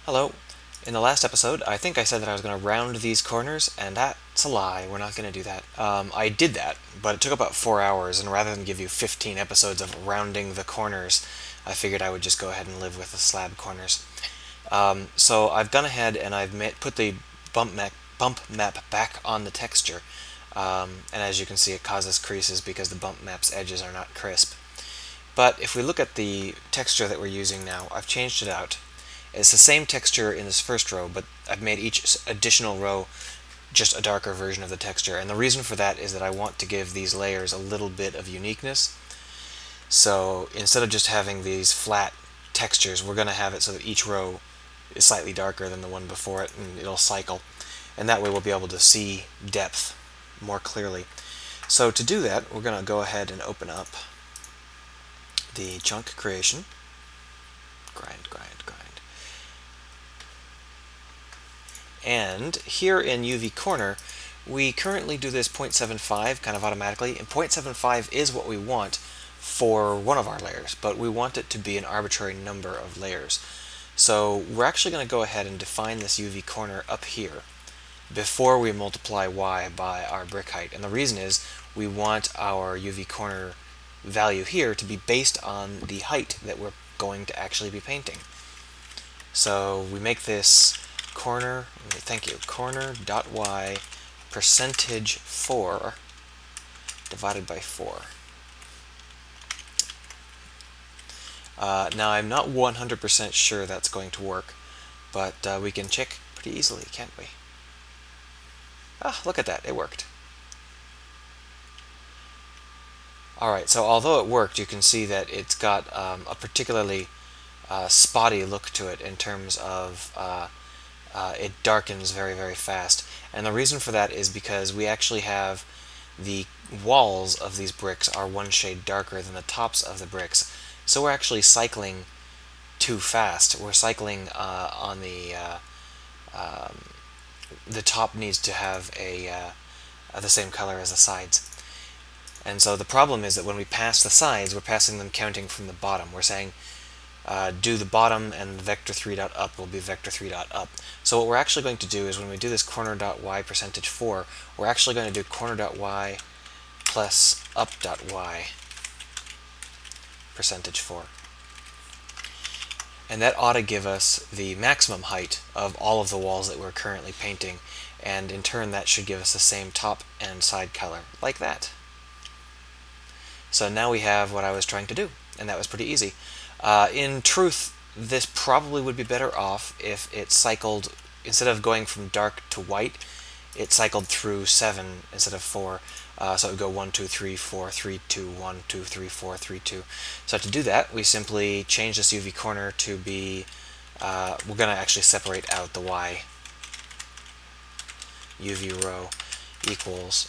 Hello. In the last episode, I think I said that I was going to round these corners, and that's a lie. We're not going to do that. I did that, but it took about 4 hours, and rather than give you 15 episodes of rounding the corners, I figured I would just go ahead and live with the slab corners. So I've gone ahead and put the bump map back on the texture, and as you can see, it causes creases because the bump map's edges are not crisp. But if we look at the texture that we're using now, I've changed it out. It's the same texture in this first row, but I've made each additional row just a darker version of the texture. And the reason for that is that I want to give these layers a little bit of uniqueness. So instead of just having these flat textures, we're going to have it so that each row is slightly darker than the one before it, and it'll cycle. And that way we'll be able to see depth more clearly. So to do that, we're going to go ahead and open up the chunk creation. Grind, grind, grind. And here in UV corner, we currently do this 0.75 kind of automatically, and 0.75 is what we want for one of our layers, but we want it to be an arbitrary number of layers. So we're actually going to go ahead and define this UV corner up here before we multiply y by our brick height. And the reason is we want our UV corner value here to be based on the height that we're going to actually be painting. So we make this corner, thank you, corner.y percentage 4 divided by 4. Now I'm not 100% sure that's going to work, but we can check pretty easily, can't we? Ah, look at that, it worked. Alright, so although it worked, you can see that it's got a particularly spotty look to it in terms of it darkens very, very fast. And the reason for that is because we actually have the walls of these bricks are one shade darker than the tops of the bricks. So we're actually cycling too fast. We're cycling on the top needs to have the same color as the sides. And so the problem is that when we pass the sides, we're passing them counting from the bottom. We're saying do the bottom and vector 3 dot up will be vector 3 dot up. So what we're actually going to do is when we do this corner.y percentage 4, we're actually going to do corner.y plus up.y percentage 4. And that ought to give us the maximum height of all of the walls that we're currently painting, and in turn that should give us the same top and side color, like that. So now we have what I was trying to do, and that was pretty easy. In truth, this probably would be better off if it cycled, instead of going from dark to white, it cycled through 7 instead of 4. So it would go 1, 2, 3, 4, 3, 2, 1, 2, 3, 4, 3, 2. So to do that, we simply change this UV corner to be, we're going to actually separate out the Y. UV row equals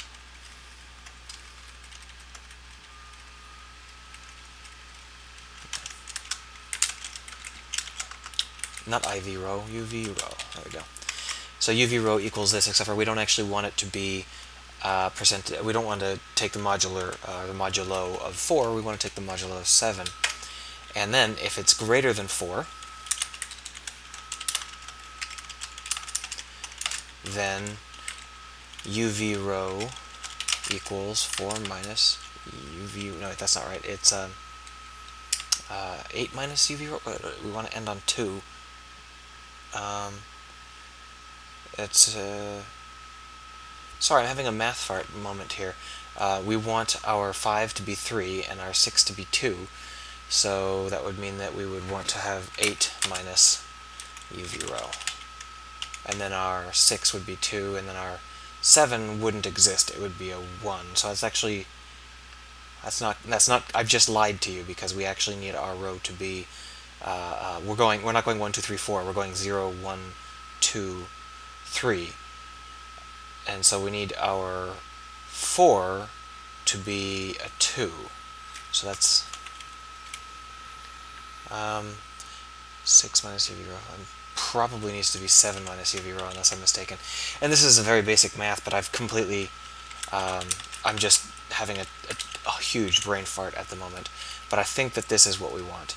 not IV row, UV row. There we go. So UV row equals this, except for we don't actually want it to be we don't want to take the modulo of 4, we want to take the modulo of 7. And then if it's greater than 4, then UV row equals 4 minus UV, no, that's not right, it's 8 minus UV row, we want to end on 2. It's sorry, I'm having a math fart moment here. We want our 5 to be 3 and our 6 to be 2, so that would mean that we would want to have 8 minus UV row. And then our 6 would be 2, and then our 7 wouldn't exist, it would be a 1. So that's actually, that's not, I've just lied to you, because we actually need our row to be, we're not going 1, 2, 3, 4, we're going 0, 1, 2, 3. And so we need our 4 to be a 2. So that's 6 minus UV row. Probably needs to be 7 minus UV row, unless I'm mistaken. And this is a very basic math, but I've completely, I'm just having a huge brain fart at the moment. But I think that this is what we want.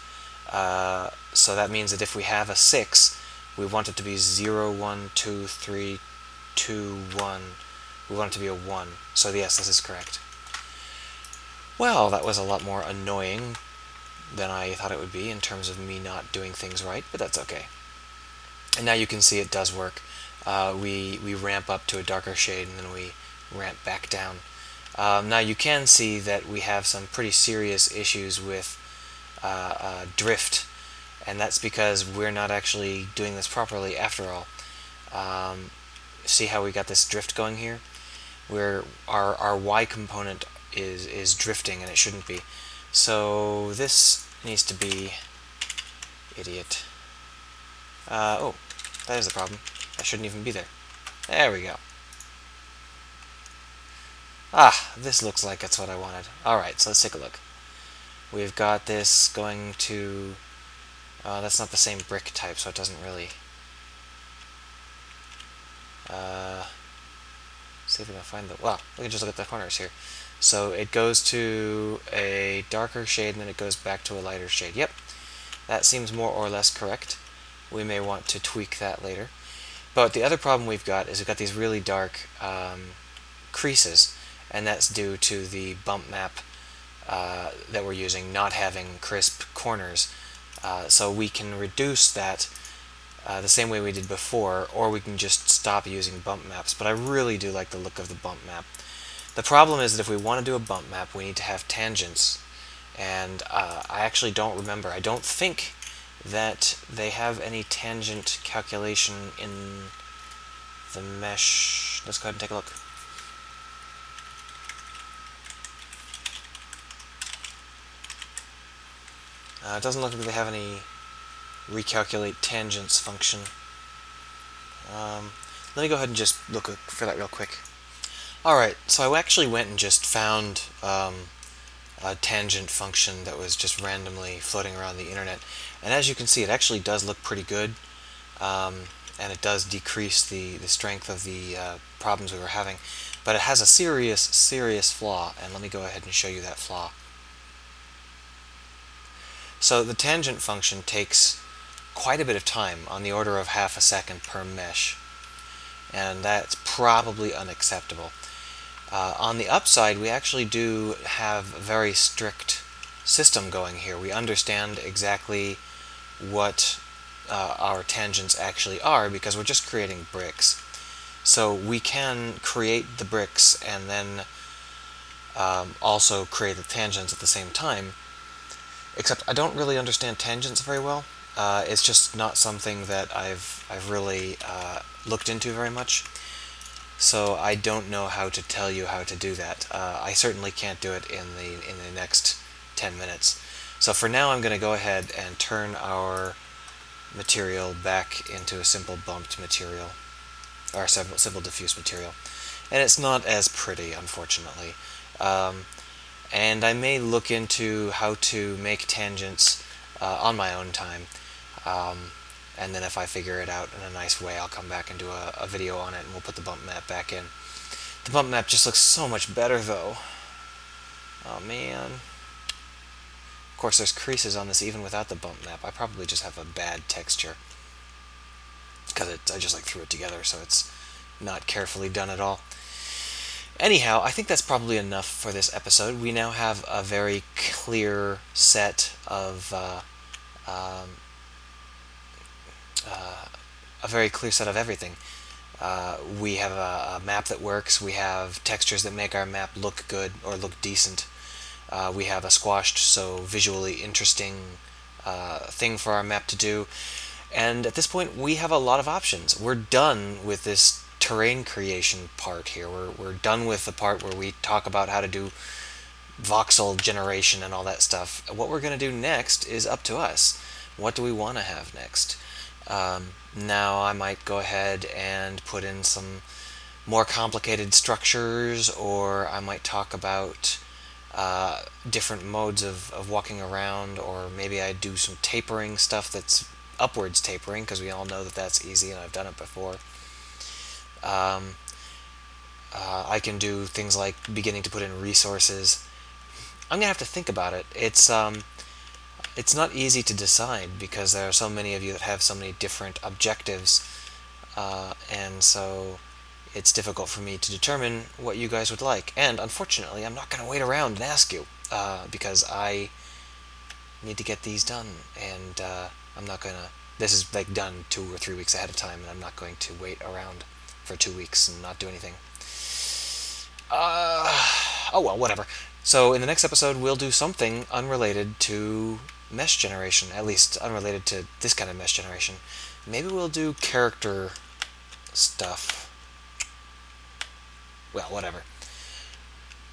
So that means that if we have a 6, We want it to be 0, 1, 2, 3, 2, 1. We want it to be a 1. So yes, this is correct. Well, that was a lot more annoying than I thought it would be in terms of me not doing things right, but that's okay. And now you can see it does work. We ramp up to a darker shade and then we ramp back down. Now you can see that we have some pretty serious issues with drift, and that's because we're not actually doing this properly after all. See how we got this drift going here? Where our Y component is drifting and it shouldn't be. So this needs to be idiot. Oh, that is the problem. That shouldn't even be there. There we go. Ah, this looks like it's what I wanted. Alright, so let's take a look. We've got this going to... that's not the same brick type, so it doesn't really... see if we can find the... Well, we can just look at the corners here. So it goes to a darker shade and then it goes back to a lighter shade. Yep, that seems more or less correct. We may want to tweak that later. But the other problem we've got is we've got these really dark creases, and that's due to the bump map that we're using not having crisp corners. So we can reduce that the same way we did before, or we can just stop using bump maps. But I really do like the look of the bump map. The problem is that if we want to do a bump map, we need to have tangents, and I actually don't remember. I don't think that they have any tangent calculation in the mesh. Let's go ahead and take a look. It doesn't look like they have any recalculate tangents function. Let me go ahead and just look for that real quick. Alright, so I actually went and just found a tangent function that was just randomly floating around the internet. And as you can see, it actually does look pretty good. And it does decrease the strength of the problems we were having. But it has a serious flaw, and let me go ahead and show you that flaw. So the tangent function takes quite a bit of time, on the order of half a second per mesh, and that's probably unacceptable. On the upside, we actually do have a very strict system going here. We understand exactly what our tangents actually are because we're just creating bricks. So we can create the bricks and then also create the tangents at the same time, except I don't really understand tangents very well. It's just not something that I've really looked into very much. So I don't know how to tell you how to do that. I certainly can't do it in the next 10 minutes. So for now I'm going to go ahead and turn our material back into a simple bumped material, or simple diffuse material. And it's not as pretty, unfortunately. And I may look into how to make tangents on my own time. And then if I figure it out in a nice way, I'll come back and do a video on it, and we'll put the bump map back in. The bump map just looks so much better, though. Oh, man. Of course, there's creases on this even without the bump map. I probably just have a bad texture, because I just threw it together, so it's not carefully done at all. Anyhow, I think that's probably enough for this episode. We now have a very clear set of everything. We have a map that works. We have textures that make our map look good or look decent. We have a squashed, so visually interesting thing for our map to do. And at this point, we have a lot of options. We're done with this terrain creation part here. We're done with the part where we talk about how to do voxel generation and all that stuff. What we're going to do next is up to us. What do we want to have next? Now I might go ahead and put in some more complicated structures, or I might talk about different modes of walking around, or maybe I do some tapering stuff that's upwards tapering, because we all know that that's easy and I've done it before. I can do things like beginning to put in resources. I'm gonna have to think about it. It's it's not easy to decide because there are so many of you that have so many different objectives, and so it's difficult for me to determine what you guys would like. And unfortunately, I'm not going to wait around and ask you because I need to get these done, and I'm not going to. This is like done 2 or 3 weeks ahead of time, and I'm not going to wait around for 2 weeks and not do anything. Oh well, whatever. So in the next episode, we'll do something unrelated to mesh generation, at least unrelated to this kind of mesh generation. Maybe we'll do character stuff. Well, whatever.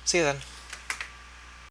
See you then.